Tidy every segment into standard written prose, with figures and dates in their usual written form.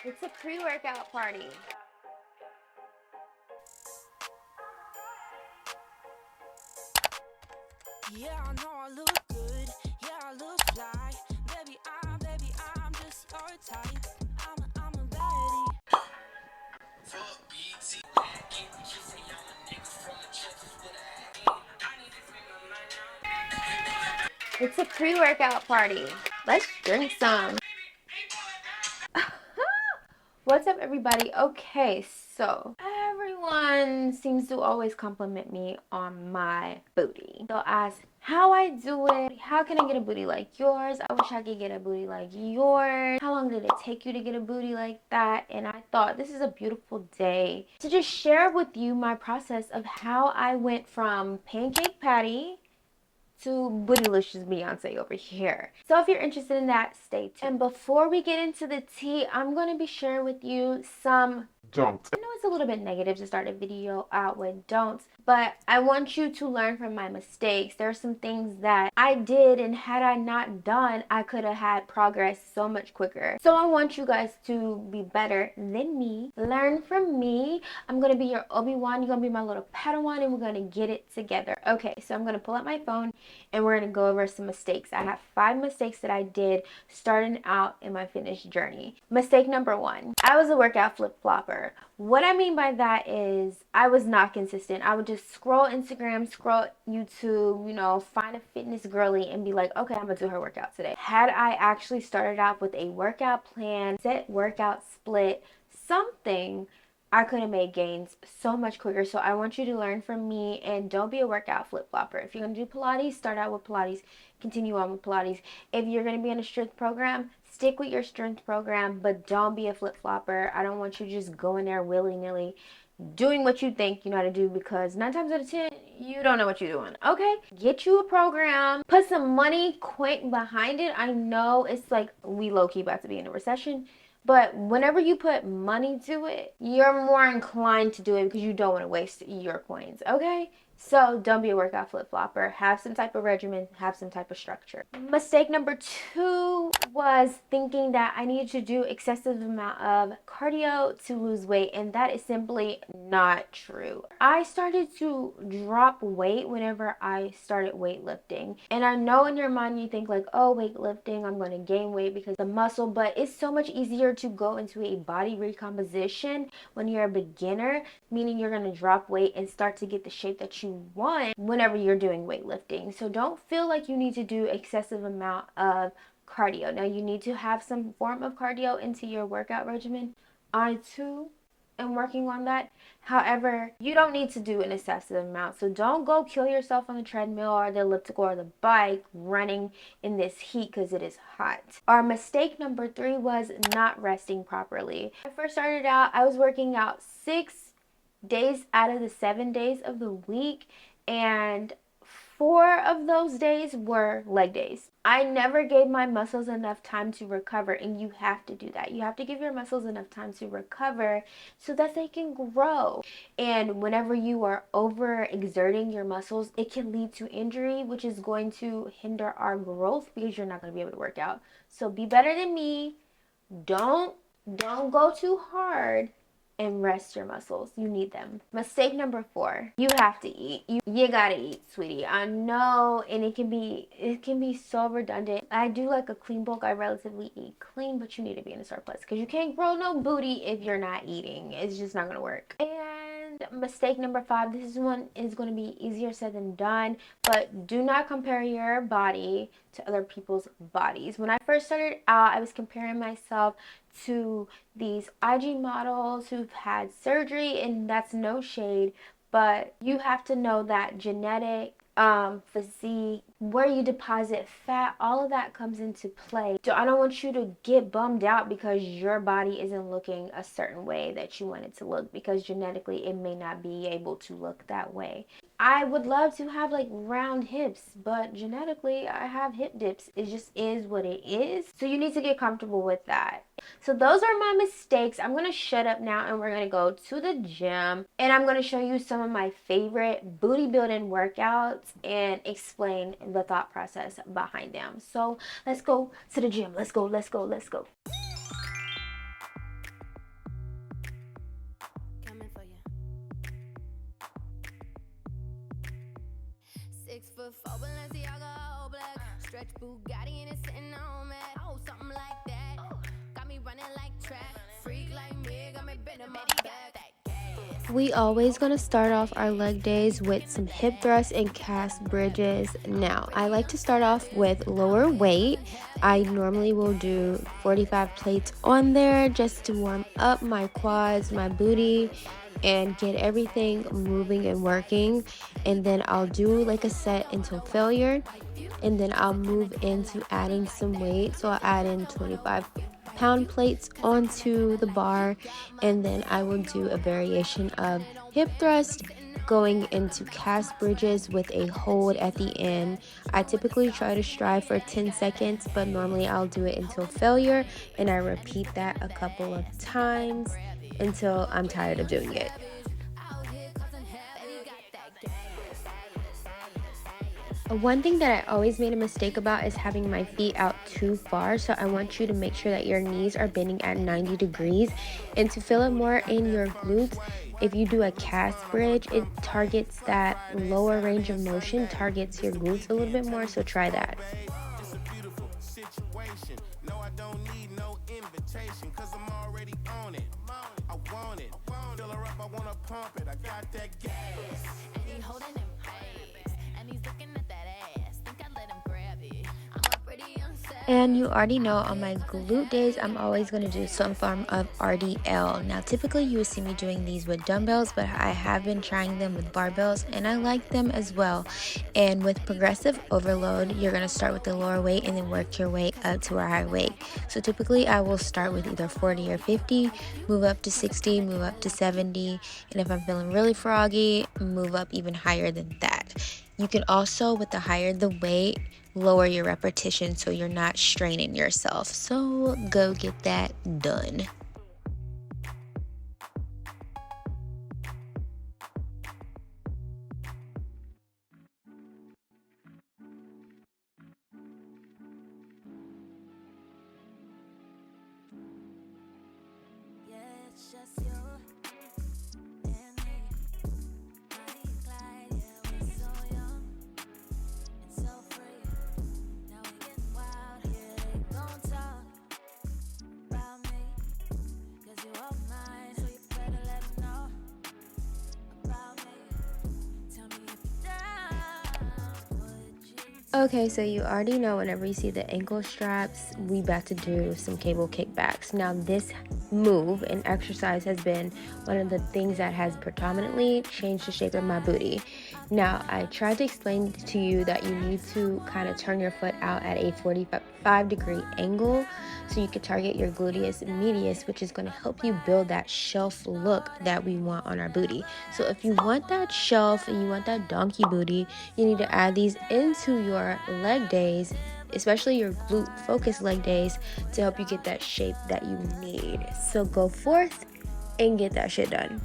It's a pre-workout party. Yeah, I know I look good. Yeah, I look fly. Baby, I'm just your type. I'm a baddie. Fuck BT. She say I'm a nigga from the trenches with a I need to free my mind now. It's a pre-workout party. Let's drink some. What's up, everybody? Okay, so everyone seems to always compliment me on my booty. They'll ask how I do it. How can I get a booty like yours? I wish I could get a booty like yours. How long did it take you to get a booty like that? And I thought this is a beautiful day to just share with you my process of how I went from pancake patty to Bootylicious Beyonce over here. So if you're interested in that, stay tuned. And before we get into the tea, I'm going to be sharing with you some don'ts. I know it's a little bit negative to start a video out with don'ts, but I want you to learn from my mistakes. There are some things that I did, and had I not done, I could have had progress so much quicker. So I want you guys to be better than me. Learn from me. I'm going to be your Obi-Wan. You're going to be my little Padawan, and we're going to get it together. Okay, so I'm going to pull up my phone and we're going to go over some mistakes. I have 5 mistakes that I did starting out in my fitness journey. Mistake number 1, I was a workout flip-flopper. What I mean by that is I was not consistent. I would just scroll Instagram, scroll YouTube, find a fitness girly and be like, okay, I'm going to do her workout today. Had I actually started out with a workout plan, set workout split, something, I could have made gains so much quicker. So I want you to learn from me and don't be a workout flip-flopper. If you're going to do Pilates, start out with Pilates, continue on with Pilates. If you're going to be in a strength program, stick with your strength program, but don't be a flip-flopper. I don't want you just going there willy-nilly doing what you think you know how to do, because 9 times out of 10 you don't know what you're doing. Okay, get you a program, put some money behind it. I know it's like we low-key about to be in a recession, but whenever you put money to it, you're more inclined to do it because you don't want to waste your coins. Okay, so don't be a workout flip-flopper. Have some type of regimen, have some type of structure. Mistake number 2 was thinking that I needed to do excessive amount of cardio to lose weight, and that is simply not true. I started to drop weight whenever I started weightlifting, and I know in your mind you think like, oh, weightlifting, I'm going to gain weight because of the muscle, but it's so much easier to go into a body recomposition when you're a beginner, meaning you're going to drop weight and start to get the shape that you want whenever you're doing weightlifting. So don't feel like you need to do excessive amount of cardio. Now you need to have some form of cardio into your workout regimen. I too am working on that. However, you don't need to do an excessive amount. So don't go kill yourself on the treadmill or the elliptical or the bike running in this heat because it is hot. Our mistake number 3 was not resting properly. When I first started out, I was working out 6 days out of the 7 days of the week, and 4 of those days were leg days. I never gave my muscles enough time to recover, and you have to do that. You have to give your muscles enough time to recover so that they can grow. And whenever you are over exerting your muscles, it can lead to injury, which is going to hinder our growth because you're not going to be able to work out. So be better than me. Don't go too hard and rest your muscles. You need them. Mistake number 4, you have to eat. You gotta eat, sweetie. I know, and it can be so redundant. I do like a clean bulk. I relatively eat clean, but you need to be in a surplus because you can't grow no booty if you're not eating. It's just not gonna work. And mistake number 5, this one is going to be easier said than done, but do not compare your body to other people's bodies. When I first started out, I was comparing myself to these IG models who've had surgery, and that's no shade, but you have to know that genetic physique, where you deposit fat, all of that comes into play. So I don't want you to get bummed out because your body isn't looking a certain way that you want it to look, because genetically it may not be able to look that way. I would love to have like round hips, but genetically I have hip dips. It just is what it is. So you need to get comfortable with that. So those are my mistakes. I'm going to shut up now and we're going to go to the gym, and I'm going to show you some of my favorite booty building workouts and explain the thought process behind them. So let's go to the gym. Let's go. stretch Bugatti and it's sitting on me. Oh, something like that. Got me running like track. Freak like me, got me bending my back. We always gonna start off our leg days with some hip thrusts and calf bridges. Now, I like to start off with lower weight. I normally will do 45 plates on there just to warm up my quads, my booty, and get everything moving and working. And then I'll do like a set until failure. And then I'll move into adding some weight. So I'll add in 25-pound plates onto the bar, and then I will do a variation of hip thrust going into calf bridges with a hold at the end. I typically try to strive for 10 seconds, but normally I'll do it until failure, and I repeat that a couple of times until I'm tired of doing it. One thing that I always made a mistake about is having my feet out too far, so I want you to make sure that your knees are bending at 90 degrees. And to feel it more in your glutes, if you do a calf bridge, it targets that lower range of motion, targets your glutes a little bit more, so try that. It's a beautiful situation. No, I don't need no invitation, cause I'm already on it. I want it. Fill her up, I wanna pump it. I got that gas. And he holding him face. And he's looking at that ass. Think I let him grab it. I'm a pretty young sad. And you already know on my glute days, I'm always going to do some form of RDL. Now, typically you will see me doing these with dumbbells, but I have been trying them with barbells, and I like them as well. And with progressive overload, you're going to start with the lower weight and then work your way up to a high weight. So typically I will start with either 40 or 50, move up to 60, move up to 70, and if I'm feeling really froggy, move up even higher than that. You can also, with the higher the weight, lower your repetition so you're not straining yourself. So go get that done. Yeah, it's just you and me. Bonnie and Clyde, yeah, we're so young and so free. Now we getting wild, yeah, they gon' talk about me. 'Cause you all mine, so you better let them know about me. Tell me if you're down, would you? Okay, so you already know whenever you see the ankle straps, we about to do some cable kickbacks. Now this move and exercise has been one of the things that has predominantly changed the shape of my booty. Now, I tried to explain to you that you need to kind of turn your foot out at a 45-degree angle so you can target your gluteus medius, which is going to help you build that shelf look that we want on our booty. So if you want that shelf and you want that donkey booty, you need to add these into your leg days, especially your glute focused leg days, to help you get that shape that you need. So go forth and get that shit done.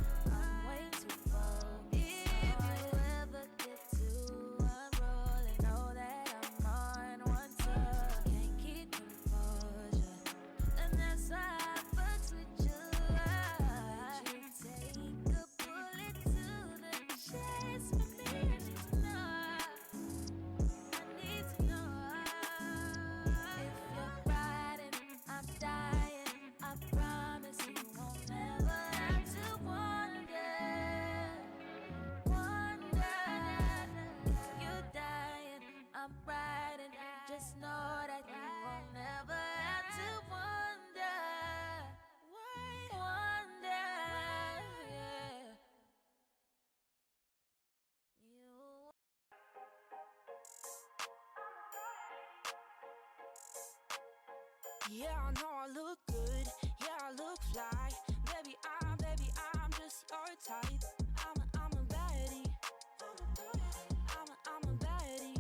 Just know that you won't never have to wonder. Yeah. Yeah, I know I look good. Yeah, I look fly. Baby, I'm just your type. I'm a baddie. I'm a baddie.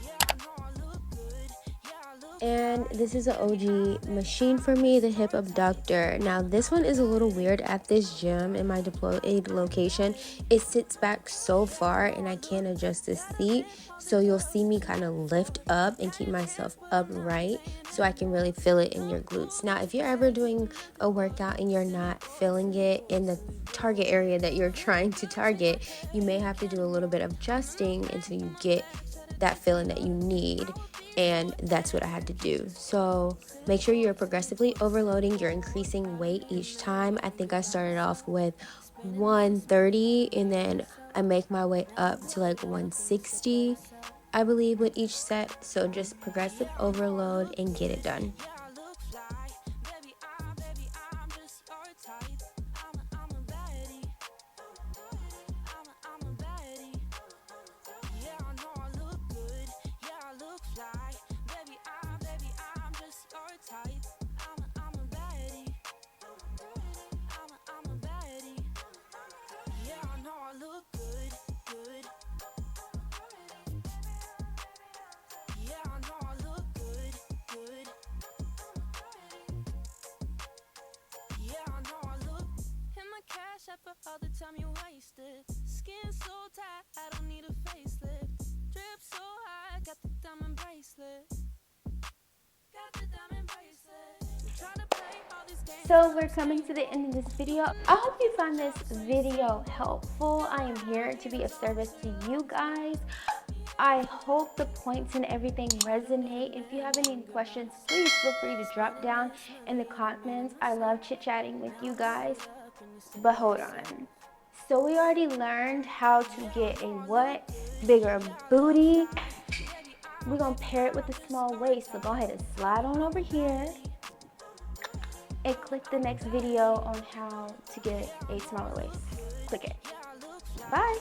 Yeah, I know I look good. Yeah, I look. And this is an OG machine for me, the hip abductor. Now this one is a little weird at this gym in my deployed location. It sits back so far and I can't adjust the seat, so you'll see me kind of lift up and keep myself upright so I can really feel it in your glutes. Now if you're ever doing a workout and you're not feeling it in the target area that you're trying to target, you may have to do a little bit of adjusting until you get that feeling that you need. and that's what I had to do. So make sure you're progressively overloading. You're increasing weight each time. I think I started off with 130 and then I make my way up to like 160, I believe, with each set. So just progressive overload and get it done. For all the time you wasted. Skin so tight, I don't need a facelift. Drip so high, got the diamond bracelet. Got the diamond bracelet. You try to play all these games. So we're coming to the end of this video. I hope you found this video helpful. I am here to be of service to you guys. I hope the points and everything resonate. If you have any questions, please feel free to drop down in the comments. I love chit-chatting with you guys. But hold on. So we already learned how to get a what? Bigger booty. We're going to pair it with a small waist. So go ahead and slide on over here and click the next video on how to get a smaller waist. Click it. Bye.